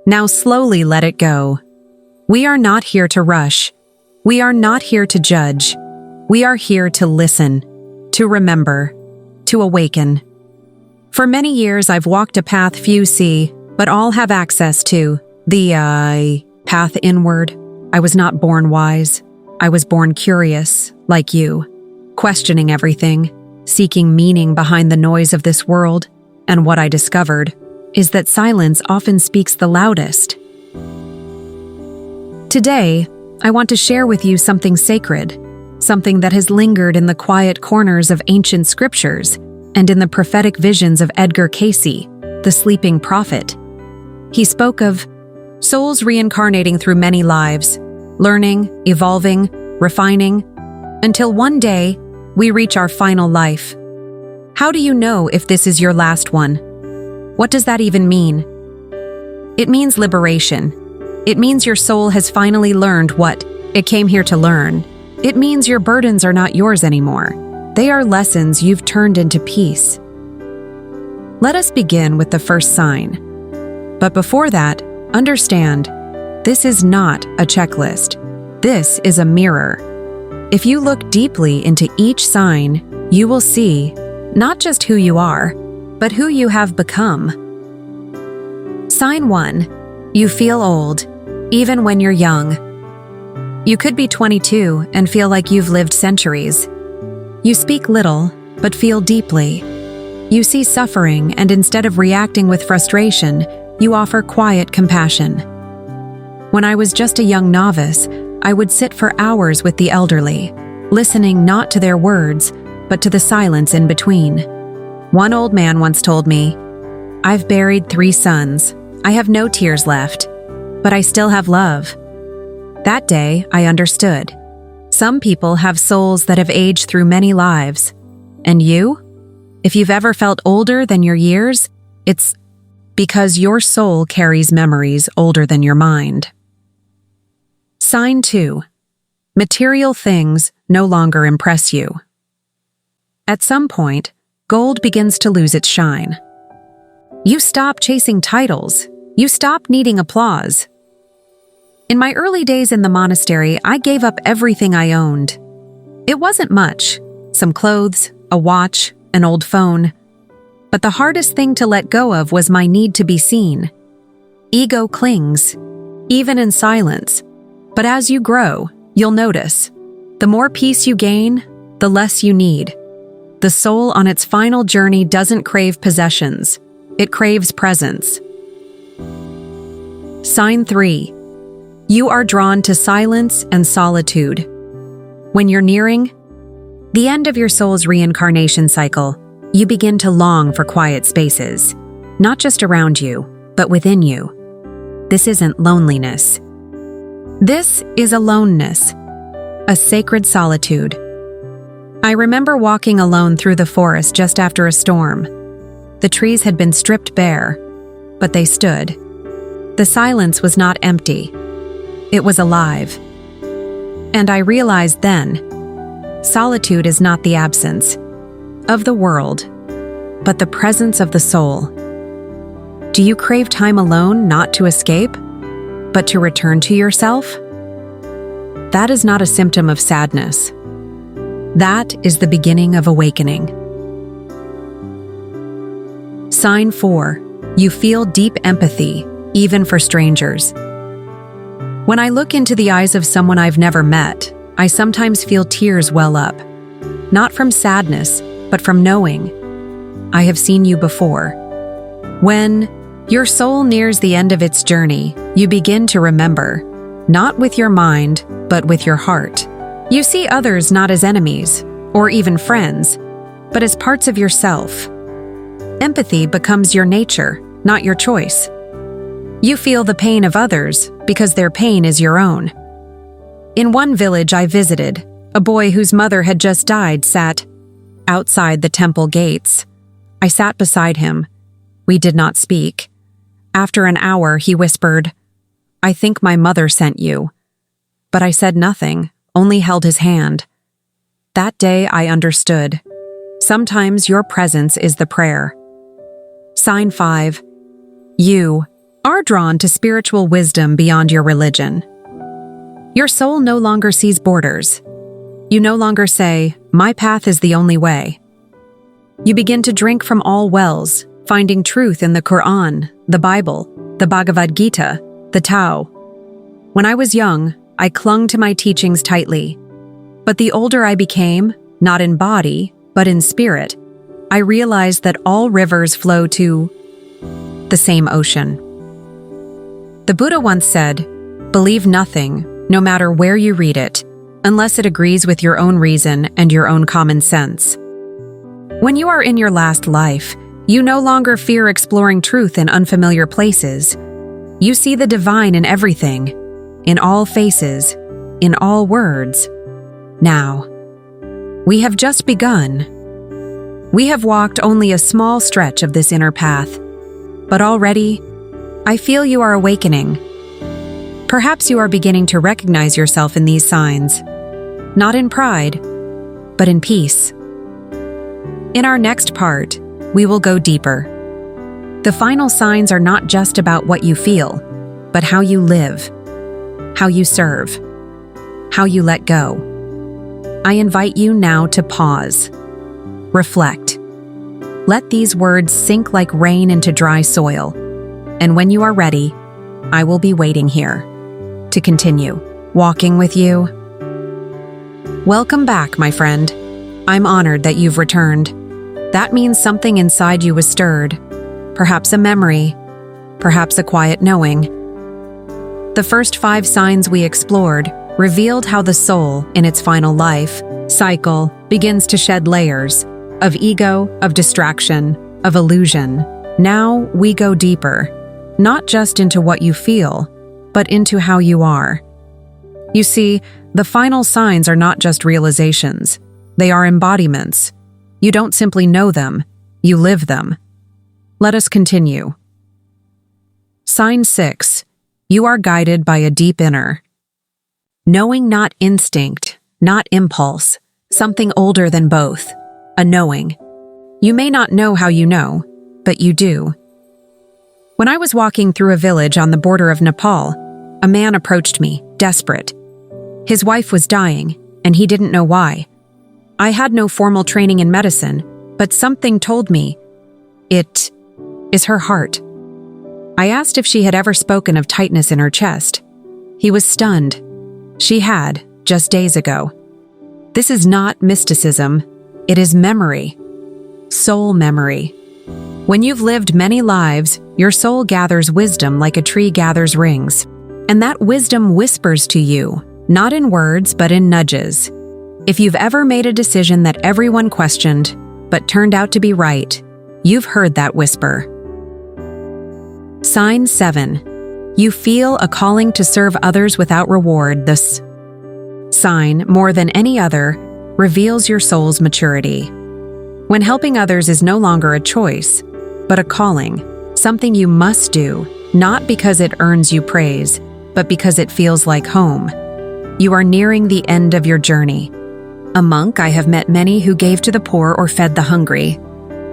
Now slowly let it go. We are not here to rush. We are not here to judge. We are here to listen, to remember, to awaken. For many years, I've walked a path few see, but all have access to, the path inward. I was not born wise. I was born curious, like you, questioning everything, seeking meaning behind the noise of this world, and what I discovered is that silence often speaks the loudest. Today, I want to share with you something sacred, something that has lingered in the quiet corners of ancient scriptures and in the prophetic visions of Edgar Cayce, the sleeping prophet. He spoke of souls reincarnating through many lives, learning, evolving, refining, until one day we reach our final life. How do you know if this is your last one? What does that even mean? It means liberation. It means your soul has finally learned what it came here to learn. It means your burdens are not yours anymore. They are lessons you've turned into peace. Let us begin with the first sign. But before that, understand, this is not a checklist. This is a mirror. If you look deeply into each sign, you will see not just who you are, but who you have become. Sign 1. You feel old, even when you're young. You could be 22 and feel like you've lived centuries. You speak little, but feel deeply. You see suffering, and instead of reacting with frustration, you offer quiet compassion. When I was just a young novice, I would sit for hours with the elderly, listening not to their words, but to the silence in between. One old man once told me, "I've buried 3 sons. I have no tears left, but I still have love." That day, I understood. Some people have souls that have aged through many lives. And you? If you've ever felt older than your years, it's because your soul carries memories older than your mind. Sign 2. Material things no longer impress you. At some point, gold begins to lose its shine. You stop chasing titles. You stop needing applause. In my early days in the monastery, I gave up everything I owned. It wasn't much, some clothes, a watch, an old phone. But the hardest thing to let go of was my need to be seen. Ego clings, even in silence. But as you grow, you'll notice. The more peace you gain, the less you need. The soul on its final journey doesn't crave possessions. It craves presence. Sign 3. You are drawn to silence and solitude. When you're nearing the end of your soul's reincarnation cycle, you begin to long for quiet spaces, not just around you, but within you. This isn't loneliness. This is aloneness, a sacred solitude. I remember walking alone through the forest just after a storm. The trees had been stripped bare, but they stood. The silence was not empty. It was alive. And I realized then, solitude is not the absence of the world, but the presence of the soul. Do you crave time alone not to escape, but to return to yourself? That is not a symptom of sadness. That is the beginning of awakening. Sign 4. You feel deep empathy, even for strangers. When I look into the eyes of someone I've never met, I sometimes feel tears well up. Not from sadness, but from knowing, I have seen you before. When your soul nears the end of its journey, you begin to remember, not with your mind, but with your heart. You see others not as enemies, or even friends, but as parts of yourself. Empathy becomes your nature, not your choice. You feel the pain of others because their pain is your own. In one village I visited, a boy whose mother had just died sat outside the temple gates. I sat beside him. We did not speak. After an hour, he whispered, "I think my mother sent you." But I said nothing, only held his hand. That day I understood. Sometimes your presence is the prayer. Sign 5. You are drawn to spiritual wisdom beyond your religion. Your soul no longer sees borders. You no longer say, "My path is the only way." You begin to drink from all wells, finding truth in the Quran, the Bible, the Bhagavad Gita, the Tao. When I was young, I clung to my teachings tightly. But the older I became, not in body, but in spirit, I realized that all rivers flow to the same ocean. The Buddha once said, "Believe nothing, no matter where you read it, unless it agrees with your own reason and your own common sense." When you are in your last life, you no longer fear exploring truth in unfamiliar places. You see the divine in everything, in all faces, in all words. Now, we have just begun. We have walked only a small stretch of this inner path, but already, I feel you are awakening. Perhaps you are beginning to recognize yourself in these signs, not in pride, but in peace. In our next part, we will go deeper. The final signs are not just about what you feel, but how you live, how you serve, how you let go. I invite you now to pause, reflect. Let these words sink like rain into dry soil, and when you are ready, I will be waiting here to continue walking with you. Welcome back, my friend. I'm honored that you've returned. That means something inside you was stirred, perhaps a memory, perhaps a quiet knowing. The first 5 signs we explored revealed how the soul, in its final life cycle, begins to shed layers of ego, of distraction, of illusion. Now we go deeper, not just into what you feel, but into how you are. You see, the final signs are not just realizations. They are embodiments. You don't simply know them, you live them. Let us continue. Sign 6. You are guided by a deep inner. Knowing, not instinct, not impulse, something older than both, a knowing. You may not know how you know, but you do. When I was walking through a village on the border of Nepal, a man approached me, desperate. His wife was dying, and he didn't know why. I had no formal training in medicine, but something told me, it is her heart. I asked if she had ever spoken of tightness in her chest. He was stunned. She had, just days ago. This is not mysticism, it is memory. Soul memory. When you've lived many lives, your soul gathers wisdom like a tree gathers rings. And that wisdom whispers to you, not in words, but in nudges. If you've ever made a decision that everyone questioned, but turned out to be right, you've heard that whisper. Sign 7. You feel a calling to serve others without reward. This sign, more than any other, reveals your soul's maturity. When helping others is no longer a choice, but a calling, something you must do, not because it earns you praise, but because it feels like home. You are nearing the end of your journey. A monk, I have met many who gave to the poor or fed the hungry.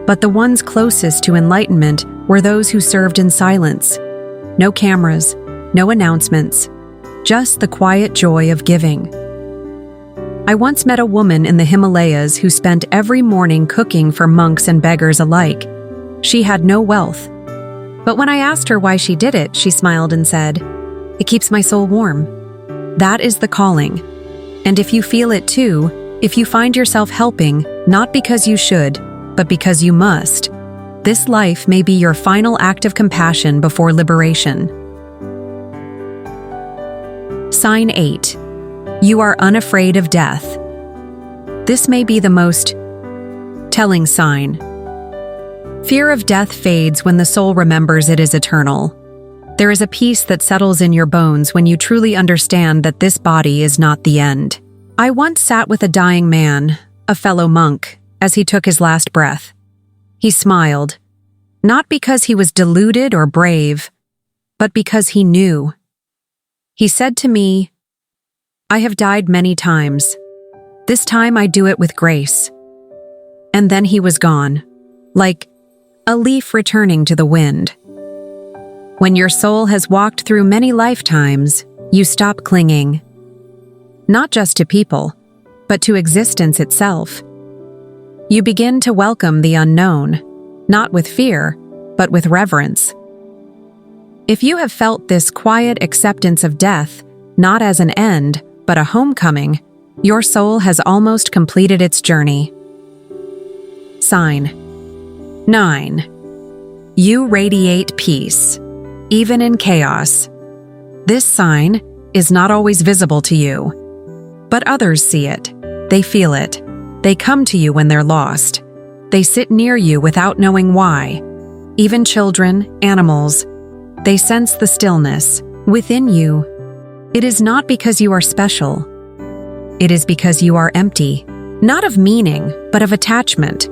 But the ones closest to enlightenment were those who served in silence. No cameras, no announcements, just the quiet joy of giving. I once met a woman in the Himalayas who spent every morning cooking for monks and beggars alike. She had no wealth. But when I asked her why she did it, she smiled and said, "It keeps my soul warm." That is the calling. And if you feel it too, if you find yourself helping, not because you should, but because you must, this life may be your final act of compassion before liberation. Sign 8. You are unafraid of death. This may be the most telling sign. Fear of death fades when the soul remembers it is eternal. There is a peace that settles in your bones when you truly understand that this body is not the end. I once sat with a dying man, a fellow monk, as he took his last breath. He smiled, not because he was deluded or brave, but because he knew. He said to me, "I have died many times. This time I do it with grace." And then he was gone, like a leaf returning to the wind. When your soul has walked through many lifetimes, you stop clinging. Not just to people, but to existence itself. You begin to welcome the unknown, not with fear, but with reverence. If you have felt this quiet acceptance of death, not as an end, but a homecoming, your soul has almost completed its journey. Sign 9. You radiate peace, even in chaos. This sign is not always visible to you, but others see it. They feel it. They come to you when they're lost. They sit near you without knowing why. Even children, animals, they sense the stillness within you. It is not because you are special. It is because you are empty, not of meaning, but of attachment.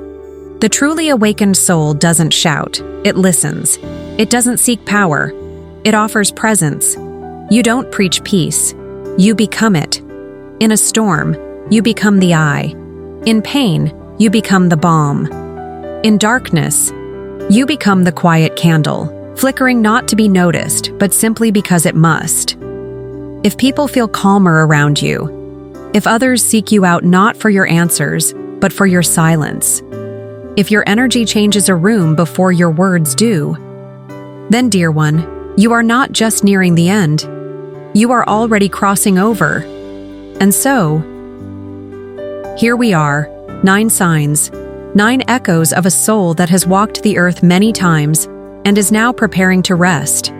The truly awakened soul doesn't shout, it listens. It doesn't seek power, it offers presence. You don't preach peace, you become it. In a storm, you become the eye. In pain, you become the balm. In darkness, you become the quiet candle, flickering not to be noticed, but simply because it must. If people feel calmer around you, if others seek you out not for your answers, but for your silence, if your energy changes a room before your words do, then, dear one, you are not just nearing the end, you are already crossing over. And so, here we are, 9 signs, 9 echoes of a soul that has walked the earth many times and is now preparing to rest.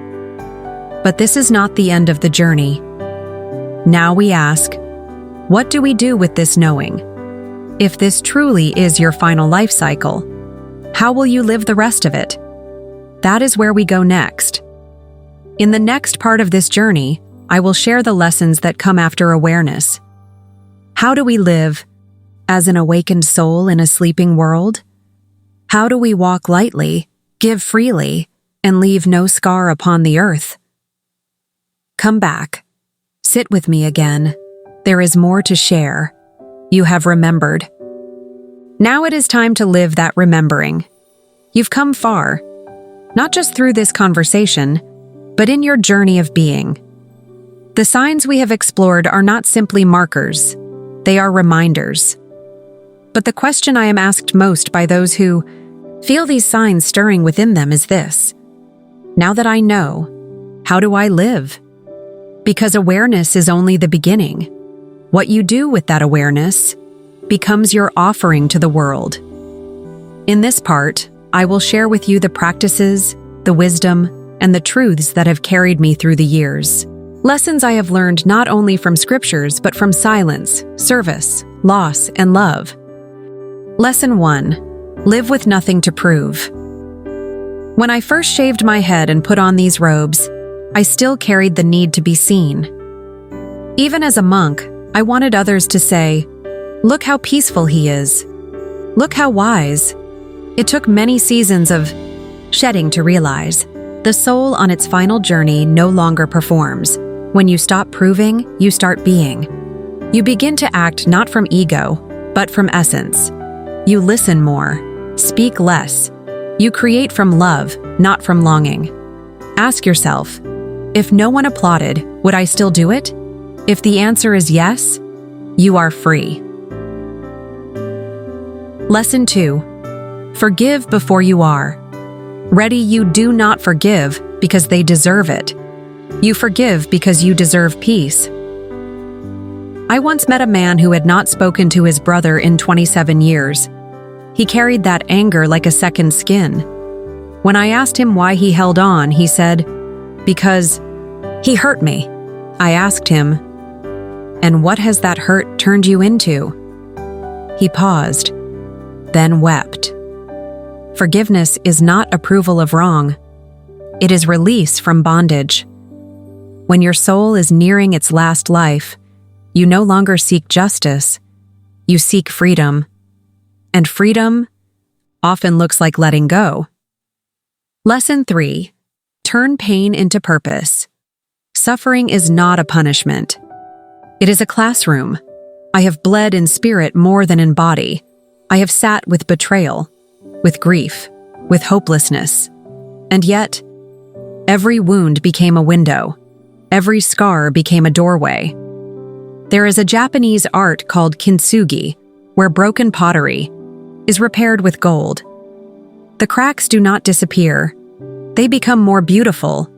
But this is not the end of the journey. Now we ask, what do we do with this knowing? If this truly is your final life cycle, how will you live the rest of it? That is where we go next. In the next part of this journey, I will share the lessons that come after awareness. How do we live as an awakened soul in a sleeping world? How do we walk lightly, give freely, and leave no scar upon the earth? Come back. Sit with me again. There is more to share. You have remembered. Now it is time to live that remembering. You've come far, not just through this conversation, but in your journey of being. The signs we have explored are not simply markers, they are reminders. But the question I am asked most by those who feel these signs stirring within them is this: now that I know, how do I live? Because awareness is only the beginning. What you do with that awareness becomes your offering to the world. In this part, I will share with you the practices, the wisdom, and the truths that have carried me through the years. Lessons I have learned not only from scriptures, but from silence, service, loss, and love. Lesson 1. Live with nothing to prove. When I first shaved my head and put on these robes, I still carried the need to be seen. Even as a monk, I wanted others to say, "Look how peaceful he is. Look how wise." It took many seasons of shedding to realize the soul on its final journey no longer performs. When you stop proving, you start being. You begin to act not from ego, but from essence. You listen more, speak less. You create from love, not from longing. Ask yourself, if no one applauded, would I still do it? If the answer is yes, you are free. Lesson 2. Forgive before you are. Ready, you do not forgive because they deserve it. You forgive because you deserve peace. I once met a man who had not spoken to his brother in 27 years. He carried that anger like a second skin. When I asked him why he held on, he said, "Because he hurt me." I asked him, "And what has that hurt turned you into?" He paused, then wept. Forgiveness is not approval of wrong. It is release from bondage. When your soul is nearing its last life, you no longer seek justice, you seek freedom. And freedom often looks like letting go. Lesson 3. Turn pain into purpose. Suffering is not a punishment. It is a classroom. I have bled in spirit more than in body. I have sat with betrayal, with grief, with hopelessness. And yet, Every wound became a window. Every scar became a doorway. There is a Japanese art called kintsugi, where broken pottery is repaired with gold. The cracks do not disappear. They become more beautiful.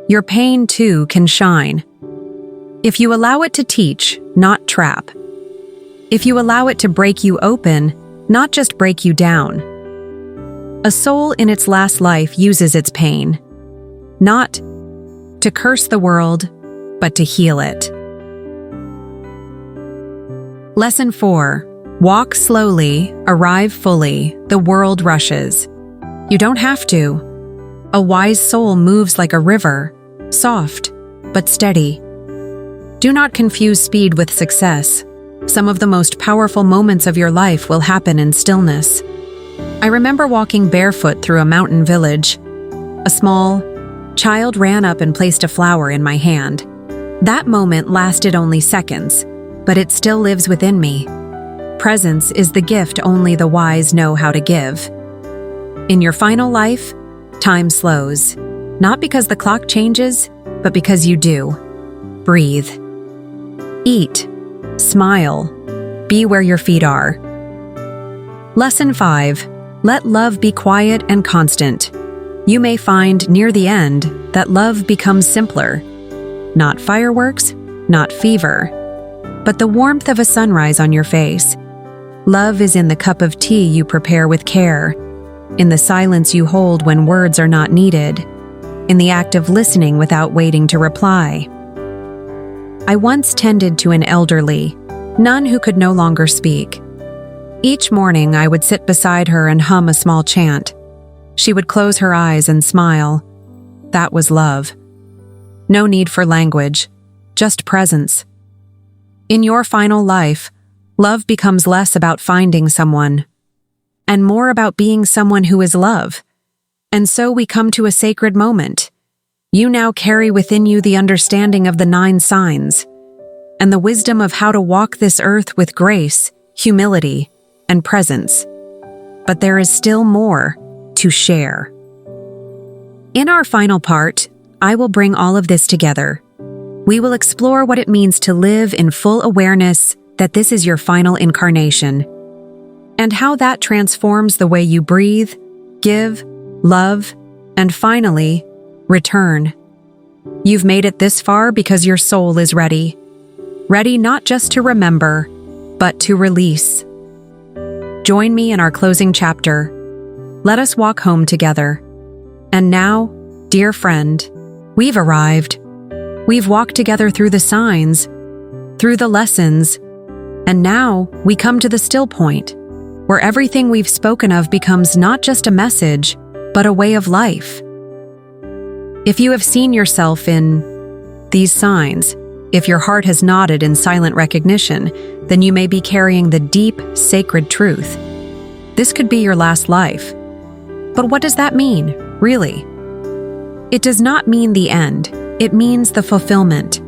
Your pain, too, can shine. If you allow it to teach, not trap. If you allow it to break you open, not just break you down. A soul in its last life uses its pain, not to curse the world, but to heal it. Lesson 4. Walk slowly, arrive fully, the world rushes. You don't have to. A wise soul moves like a river, soft, but steady. Do not confuse speed with success. Some of the most powerful moments of your life will happen in stillness. I remember walking barefoot through a mountain village. A small child ran up and placed a flower in my hand. That moment lasted only seconds, but it still lives within me. Presence is the gift only the wise know how to give. In your final life, time slows, not because the clock changes, but because you do. Breathe. Eat. Smile. Be where your feet are. Lesson 5. Let love be quiet and constant. You may find near the end that love becomes simpler. Not fireworks, not fever, but the warmth of a sunrise on your face. Love is in the cup of tea you prepare with care, in the silence you hold when words are not needed, in the act of listening without waiting to reply. I once tended to an elderly nun who could no longer speak. Each morning I would sit beside her and hum a small chant. She would close her eyes and smile. That was love. No need for language, just presence. In your final life, love becomes less about finding someone, and more about being someone who is love. And so we come to a sacred moment. You now carry within you the understanding of the 9 signs, and the wisdom of how to walk this earth with grace, humility, and presence. But there is still more to share. In our final part, I will bring all of this together. We will explore what it means to live in full awareness that this is your final incarnation, and how that transforms the way you breathe, give, love, and finally, return. You've made it this far because your soul is ready. Ready not just to remember, but to release. Join me in our closing chapter. Let us walk home together. And now, dear friend, we've arrived. We've walked together through the signs, through the lessons, and now we come to the still point, where everything we've spoken of becomes not just a message, but a way of life. If you have seen yourself in these signs, if your heart has nodded in silent recognition, then you may be carrying the deep, sacred truth. This could be your last life. But what does that mean, really? It does not mean the end. It means the fulfillment.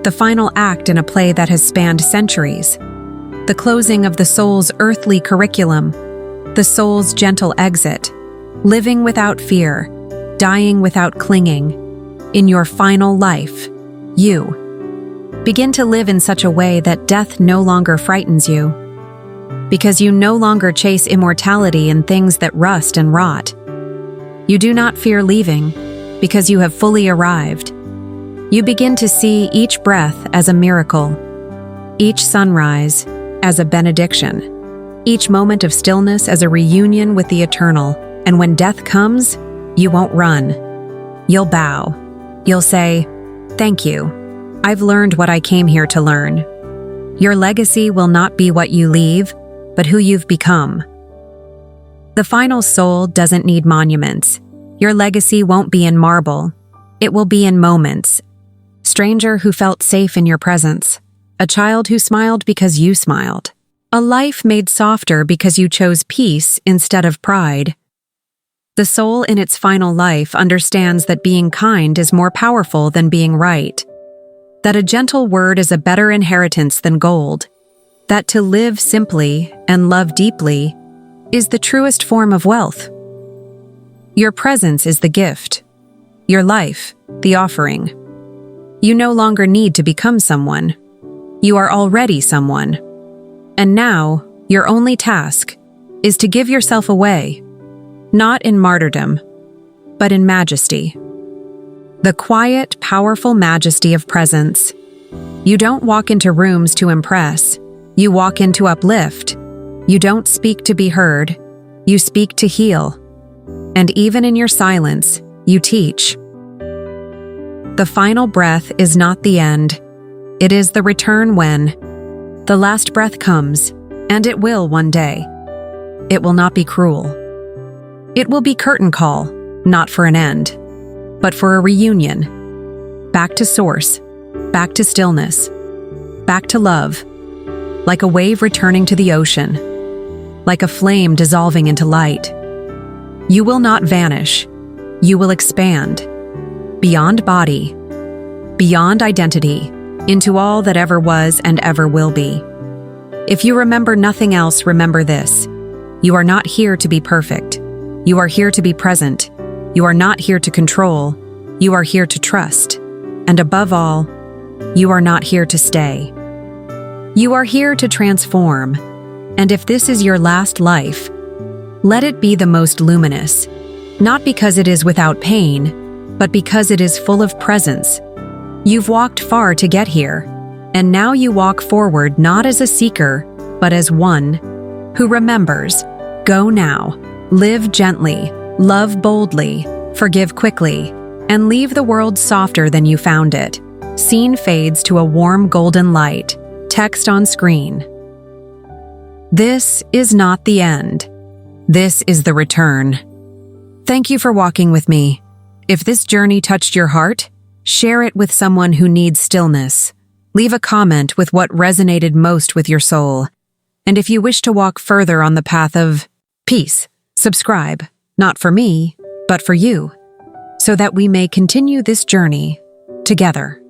The final act in a play that has spanned centuries. The closing of the soul's earthly curriculum. The soul's gentle exit. Living without fear. Dying without clinging. In your final life, you begin to live in such a way that death no longer frightens you, because you no longer chase immortality in things that rust and rot. You do not fear leaving, because you have fully arrived. You begin to see each breath as a miracle, each sunrise as a benediction, each moment of stillness as a reunion with the eternal. And when death comes, you won't run. You'll bow. You'll say, "Thank you. I've learned what I came here to learn." Your legacy will not be what you leave, but who you've become. The final soul doesn't need monuments. Your legacy won't be in marble. It will be in moments. Stranger who felt safe in your presence. A child who smiled because you smiled. A life made softer because you chose peace instead of pride. The soul in its final life understands that being kind is more powerful than being right. That a gentle word is a better inheritance than gold. That to live simply and love deeply is the truest form of wealth. Your presence is the gift. your life, the offering. You no longer need to become someone. You are already someone. And now, your only task is to give yourself away, not in martyrdom, but in majesty. The quiet, powerful majesty of presence. You don't walk into rooms to impress. You walk in to uplift. You don't speak to be heard. You speak to heal. And even in your silence, you teach. The final breath is not the end. It is the return when the last breath comes, and it will one day. It will not be cruel. It will be curtain call, not for an end, but for a reunion. Back to source, back to stillness, back to love, like a wave returning to the ocean, like a flame dissolving into light. You will not vanish. You will expand, beyond body, beyond identity, into all that ever was and ever will be. If you remember nothing else, remember this. You are not here to be perfect. You are here to be present. You are not here to control. You are here to trust. And above all, you are not here to stay. You are here to transform. And if this is your last life, let it be the most luminous, not because it is without pain, but because it is full of presence. You've walked far to get here, and now you walk forward not as a seeker, but as one who remembers. Go now, live gently, love boldly, forgive quickly, and leave the world softer than you found it. Scene fades to a warm golden light, text on screen. This is not the end. This is the return. Thank you for walking with me. If this journey touched your heart, share it with someone who needs stillness. Leave a comment with what resonated most with your soul. And if you wish to walk further on the path of peace, subscribe, not for me, but for you, so that we may continue this journey together.